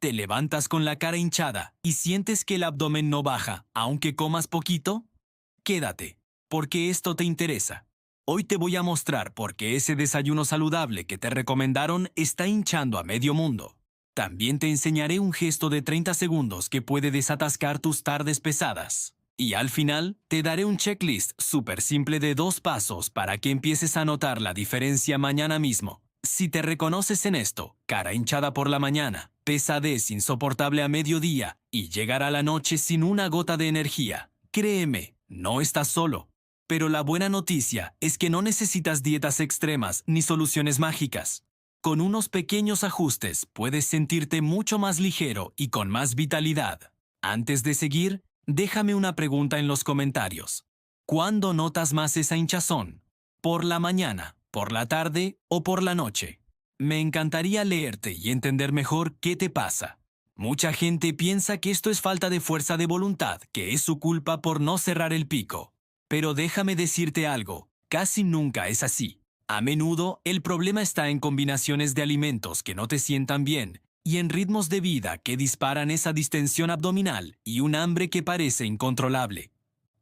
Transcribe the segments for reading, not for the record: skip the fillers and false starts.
¿Te levantas con la cara hinchada y sientes que el abdomen no baja, aunque comas poquito? Quédate, porque esto te interesa. Hoy te voy a mostrar por qué ese desayuno saludable que te recomendaron está hinchando a medio mundo. También te enseñaré un gesto de 30 segundos que puede desatascar tus tardes pesadas. Y al final, te daré un checklist súper simple de 2 pasos para que empieces a notar la diferencia mañana mismo. Si te reconoces en esto, cara hinchada por la mañana, pesadez insoportable a mediodía y llegar a la noche sin una gota de energía, créeme, no estás solo. Pero la buena noticia es que no necesitas dietas extremas ni soluciones mágicas. Con unos pequeños ajustes puedes sentirte mucho más ligero y con más vitalidad. Antes de seguir, déjame una pregunta en los comentarios. ¿Cuándo notas más esa hinchazón? ¿Por la mañana, por la tarde o por la noche? Me encantaría leerte y entender mejor qué te pasa. Mucha gente piensa que esto es falta de fuerza de voluntad, que es su culpa por no cerrar el pico. Pero déjame decirte algo, casi nunca es así. A menudo, el problema está en combinaciones de alimentos que no te sientan bien y en ritmos de vida que disparan esa distensión abdominal y un hambre que parece incontrolable.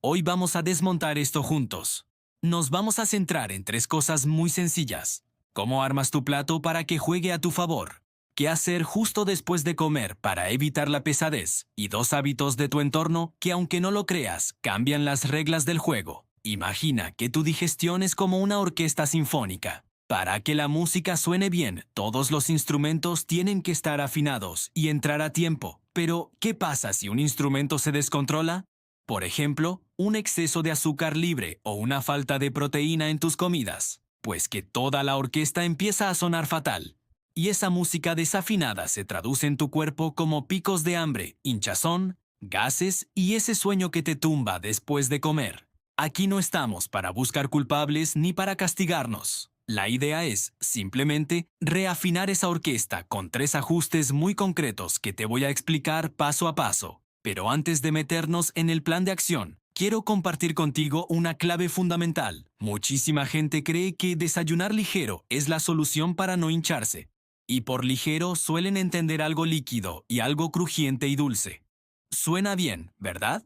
Hoy vamos a desmontar esto juntos. Nos vamos a centrar en 3 cosas muy sencillas. ¿Cómo armas tu plato para que juegue a tu favor? ¿Qué hacer justo después de comer para evitar la pesadez? Y 2 hábitos de tu entorno que, aunque no lo creas, cambian las reglas del juego. Imagina que tu digestión es como una orquesta sinfónica. Para que la música suene bien, todos los instrumentos tienen que estar afinados y entrar a tiempo. Pero, ¿qué pasa si un instrumento se descontrola? Por ejemplo, un exceso de azúcar libre o una falta de proteína en tus comidas. Pues que toda la orquesta empieza a sonar fatal. Y esa música desafinada se traduce en tu cuerpo como picos de hambre, hinchazón, gases y ese sueño que te tumba después de comer. Aquí no estamos para buscar culpables ni para castigarnos. La idea es, simplemente, reafinar esa orquesta con 3 ajustes muy concretos que te voy a explicar paso a paso. Pero antes de meternos en el plan de acción, quiero compartir contigo una clave fundamental. Muchísima gente cree que desayunar ligero es la solución para no hincharse. Y por ligero suelen entender algo líquido y algo crujiente y dulce. Suena bien, ¿verdad?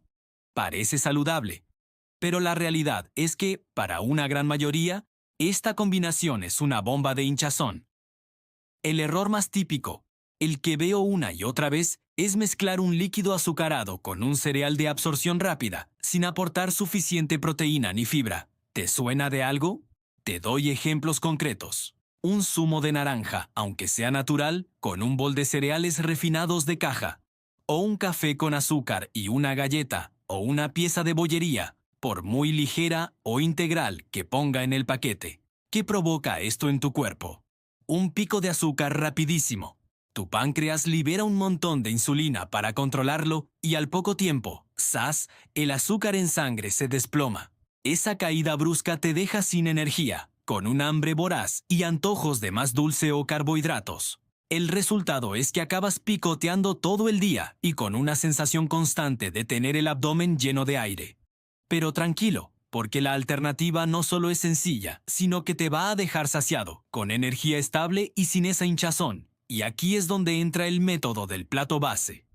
Parece saludable. Pero la realidad es que, para una gran mayoría, esta combinación es una bomba de hinchazón. El error más típico, el que veo una y otra vez, es mezclar un líquido azucarado con un cereal de absorción rápida, sin aportar suficiente proteína ni fibra. ¿Te suena de algo? Te doy ejemplos concretos. Un zumo de naranja, aunque sea natural, con un bol de cereales refinados de caja. O un café con azúcar y una galleta, o una pieza de bollería, por muy ligera o integral que ponga en el paquete. ¿Qué provoca esto en tu cuerpo? Un pico de azúcar rapidísimo. Tu páncreas libera un montón de insulina para controlarlo y al poco tiempo, ¡zas!, el azúcar en sangre se desploma. Esa caída brusca te deja sin energía, con un hambre voraz y antojos de más dulce o carbohidratos. El resultado es que acabas picoteando todo el día y con una sensación constante de tener el abdomen lleno de aire. Pero tranquilo, porque la alternativa no solo es sencilla, sino que te va a dejar saciado, con energía estable y sin esa hinchazón. Y aquí es donde entra el método del plato base.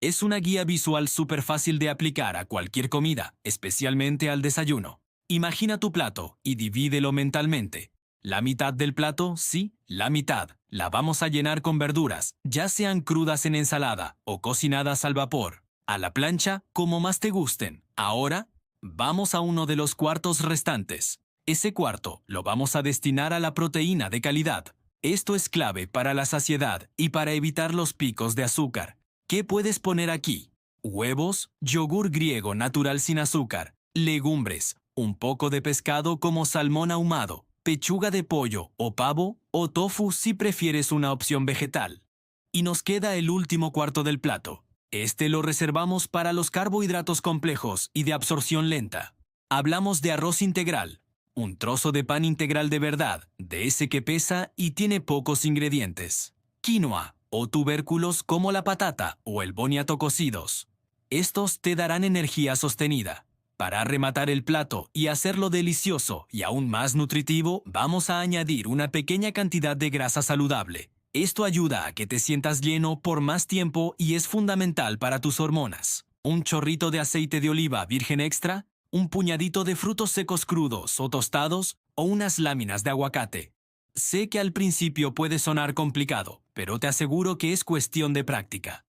Es una guía visual súper fácil de aplicar a cualquier comida, especialmente al desayuno. Imagina tu plato y divídelo mentalmente. La mitad del plato, sí, la mitad, la vamos a llenar con verduras, ya sean crudas en ensalada o cocinadas al vapor, a la plancha, como más te gusten. Ahora, vamos a uno de los cuartos restantes. Ese cuarto lo vamos a destinar a la proteína de calidad. Esto es clave para la saciedad y para evitar los picos de azúcar. ¿Qué puedes poner aquí? Huevos, yogur griego natural sin azúcar, legumbres, un poco de pescado como salmón ahumado, pechuga de pollo o pavo o tofu si prefieres una opción vegetal. Y nos queda el último cuarto del plato. Este lo reservamos para los carbohidratos complejos y de absorción lenta. Hablamos de arroz integral, un trozo de pan integral de verdad, de ese que pesa y tiene pocos ingredientes. Quinoa o tubérculos como la patata o el boniato cocidos. Estos te darán energía sostenida. Para rematar el plato y hacerlo delicioso y aún más nutritivo, vamos a añadir una pequeña cantidad de grasa saludable. Esto ayuda a que te sientas lleno por más tiempo y es fundamental para tus hormonas. Un chorrito de aceite de oliva virgen extra, un puñadito de frutos secos crudos o tostados o unas láminas de aguacate. Sé que al principio puede sonar complicado, pero te aseguro que es cuestión de práctica.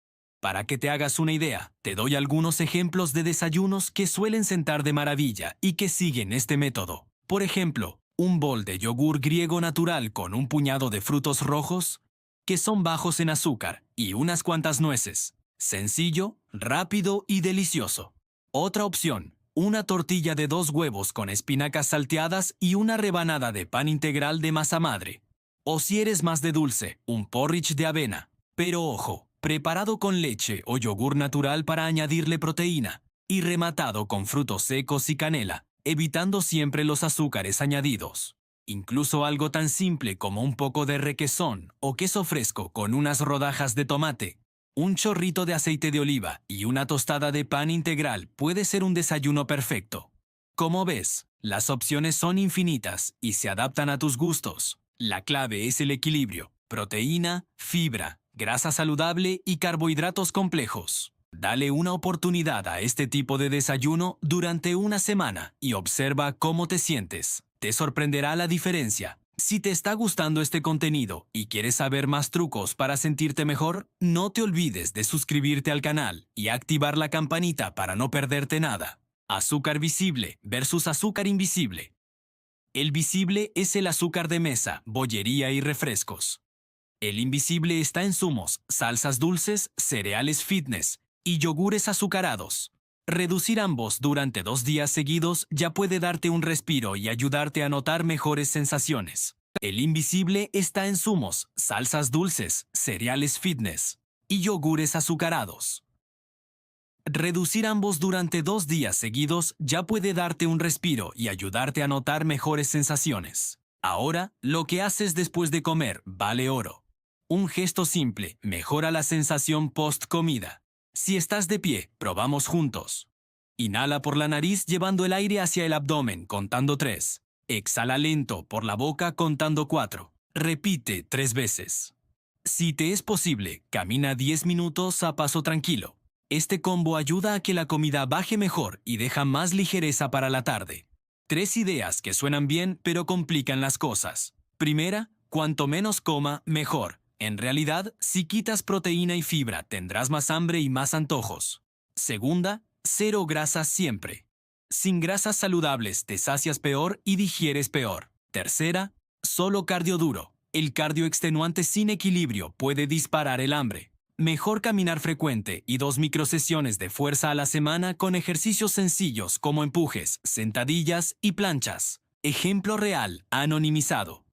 Para que te hagas una idea, te doy algunos ejemplos de desayunos que suelen sentar de maravilla y que siguen este método. Por ejemplo, un bol de yogur griego natural con un puñado de frutos rojos, que son bajos en azúcar, y unas cuantas nueces. Sencillo, rápido y delicioso. Otra opción, una tortilla de 2 huevos con espinacas salteadas y una rebanada de pan integral de masa madre. O si eres más de dulce, un porridge de avena. Pero ojo, preparado con leche o yogur natural para añadirle proteína, y rematado con frutos secos y canela, evitando siempre los azúcares añadidos. Incluso algo tan simple como un poco de requesón o queso fresco con unas rodajas de tomate, un chorrito de aceite de oliva y una tostada de pan integral puede ser un desayuno perfecto. Como ves, las opciones son infinitas y se adaptan a tus gustos. La clave es el equilibrio: proteína, fibra, grasa saludable y carbohidratos complejos. Dale una oportunidad a este tipo de desayuno durante una semana y observa cómo te sientes. Te sorprenderá la diferencia. Si te está gustando este contenido y quieres saber más trucos para sentirte mejor, no te olvides de suscribirte al canal y activar la campanita para no perderte nada. Azúcar visible versus azúcar invisible. El visible es el azúcar de mesa, bollería y refrescos. El invisible está en zumos, salsas dulces, cereales fitness y yogures azucarados. Reducir ambos durante 2 días seguidos ya puede darte un respiro y ayudarte a notar mejores sensaciones. El invisible está en zumos, salsas dulces, cereales fitness y yogures azucarados. Reducir ambos durante 2 días seguidos ya puede darte un respiro y ayudarte a notar mejores sensaciones. Ahora, lo que haces después de comer vale oro. Un gesto simple mejora la sensación post-comida. Si estás de pie, probamos juntos. Inhala por la nariz llevando el aire hacia el abdomen contando 3. Exhala lento por la boca contando 4. Repite 3 veces. Si te es posible, camina 10 minutos a paso tranquilo. Este combo ayuda a que la comida baje mejor y deja más ligereza para la tarde. 3 ideas que suenan bien pero complican las cosas. Primera, cuanto menos coma, mejor. En realidad, si quitas proteína y fibra, tendrás más hambre y más antojos. Segunda, 0 grasas siempre. Sin grasas saludables te sacias peor y digieres peor. Tercera, solo cardio duro. El cardio extenuante sin equilibrio puede disparar el hambre. Mejor caminar frecuente y 2 microsesiones de fuerza a la semana con ejercicios sencillos como empujes, sentadillas y planchas. Ejemplo real, anonimizado.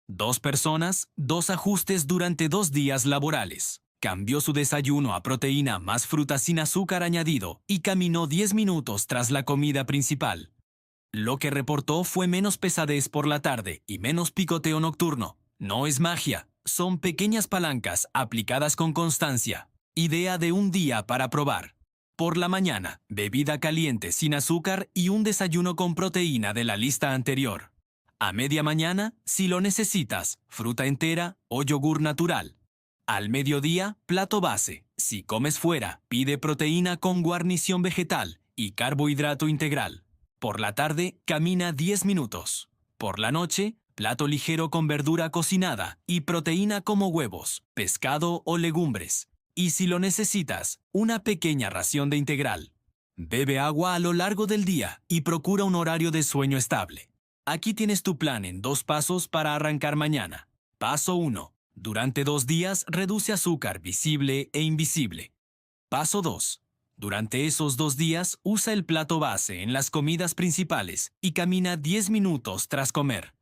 2 personas, 2 ajustes durante 2 días laborales. Cambió su desayuno a proteína más fruta sin azúcar añadido y caminó 10 minutos tras la comida principal. Lo que reportó fue menos pesadez por la tarde y menos picoteo nocturno. No es magia, son pequeñas palancas aplicadas con constancia. Idea de un día para probar. Por la mañana, bebida caliente sin azúcar y un desayuno con proteína de la lista anterior. A media mañana, si lo necesitas, fruta entera o yogur natural. Al mediodía, plato base. Si comes fuera, pide proteína con guarnición vegetal y carbohidrato integral. Por la tarde, camina 10 minutos. Por la noche, plato ligero con verdura cocinada y proteína como huevos, pescado o legumbres. Y si lo necesitas, una pequeña ración de integral. Bebe agua a lo largo del día y procura un horario de sueño estable. Aquí tienes tu plan en 2 pasos para arrancar mañana. Paso 1. Durante 2 días reduce azúcar visible e invisible. Paso 2. Durante esos 2 días usa el plato base en las comidas principales y camina 10 minutos tras comer.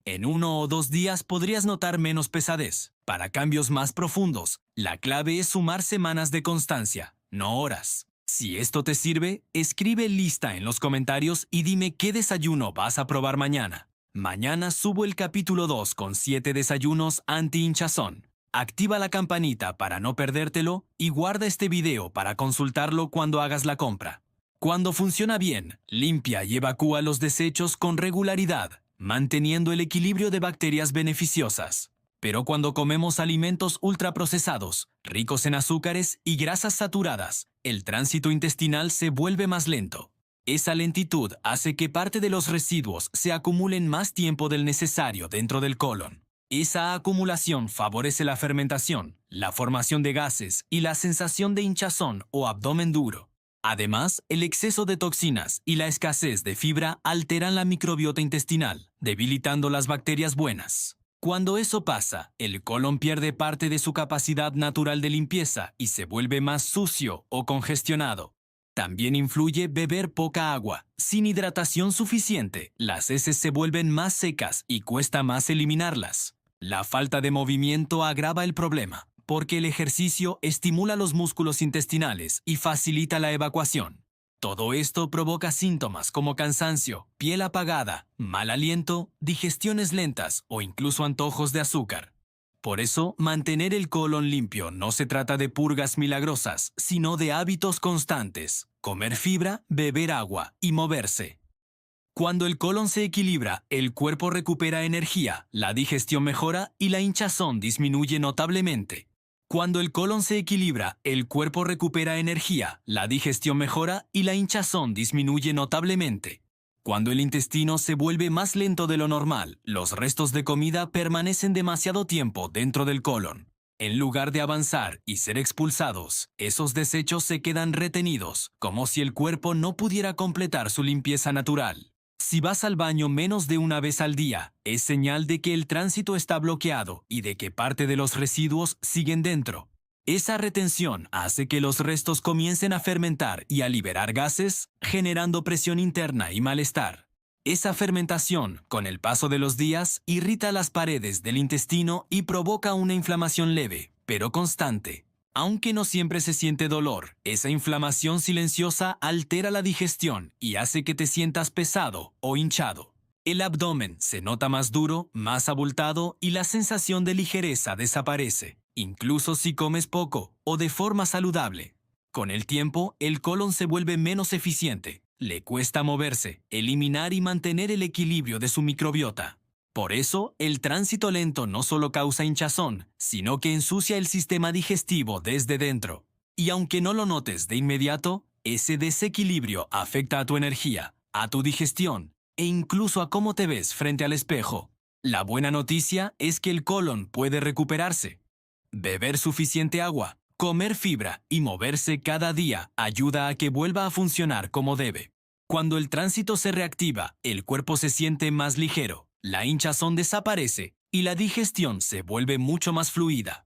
En 1 o 2 días podrías notar menos pesadez. Para cambios más profundos, la clave es sumar semanas de constancia, no horas. Si esto te sirve, escribe lista en los comentarios y dime qué desayuno vas a probar mañana. Mañana subo el capítulo 2 con 7 desayunos anti-hinchazón. Activa la campanita para no perdértelo y guarda este video para consultarlo cuando hagas la compra. Cuando funciona bien, limpia y evacúa los desechos con regularidad, manteniendo el equilibrio de bacterias beneficiosas. Pero cuando comemos alimentos ultraprocesados, ricos en azúcares y grasas saturadas, el tránsito intestinal se vuelve más lento. Esa lentitud hace que parte de los residuos se acumulen más tiempo del necesario dentro del colon. Esa acumulación favorece la fermentación, la formación de gases y la sensación de hinchazón o abdomen duro. Además, el exceso de toxinas y la escasez de fibra alteran la microbiota intestinal, debilitando las bacterias buenas. Cuando eso pasa, el colon pierde parte de su capacidad natural de limpieza y se vuelve más sucio o congestionado. También influye beber poca agua. Sin hidratación suficiente, las heces se vuelven más secas y cuesta más eliminarlas. La falta de movimiento agrava el problema, porque el ejercicio estimula los músculos intestinales y facilita la evacuación. Todo esto provoca síntomas como cansancio, piel apagada, mal aliento, digestiones lentas o incluso antojos de azúcar. Por eso, mantener el colon limpio no se trata de purgas milagrosas, sino de hábitos constantes: comer fibra, beber agua y moverse. Cuando el colon se equilibra, el cuerpo recupera energía, la digestión mejora y la hinchazón disminuye notablemente. Cuando el colon se equilibra, el cuerpo recupera energía, la digestión mejora y la hinchazón disminuye notablemente. Cuando el intestino se vuelve más lento de lo normal, los restos de comida permanecen demasiado tiempo dentro del colon. En lugar de avanzar y ser expulsados, esos desechos se quedan retenidos, como si el cuerpo no pudiera completar su limpieza natural. Si vas al baño menos de una vez al día, es señal de que el tránsito está bloqueado y de que parte de los residuos siguen dentro. Esa retención hace que los restos comiencen a fermentar y a liberar gases, generando presión interna y malestar. Esa fermentación, con el paso de los días, irrita las paredes del intestino y provoca una inflamación leve, pero constante. Aunque no siempre se siente dolor, esa inflamación silenciosa altera la digestión y hace que te sientas pesado o hinchado. El abdomen se nota más duro, más abultado y la sensación de ligereza desaparece, incluso si comes poco o de forma saludable. Con el tiempo, el colon se vuelve menos eficiente, le cuesta moverse, eliminar y mantener el equilibrio de su microbiota. Por eso, el tránsito lento no solo causa hinchazón, sino que ensucia el sistema digestivo desde dentro. Y aunque no lo notes de inmediato, ese desequilibrio afecta a tu energía, a tu digestión e incluso a cómo te ves frente al espejo. La buena noticia es que el colon puede recuperarse. Beber suficiente agua, comer fibra y moverse cada día ayuda a que vuelva a funcionar como debe. Cuando el tránsito se reactiva, el cuerpo se siente más ligero, la hinchazón desaparece y la digestión se vuelve mucho más fluida.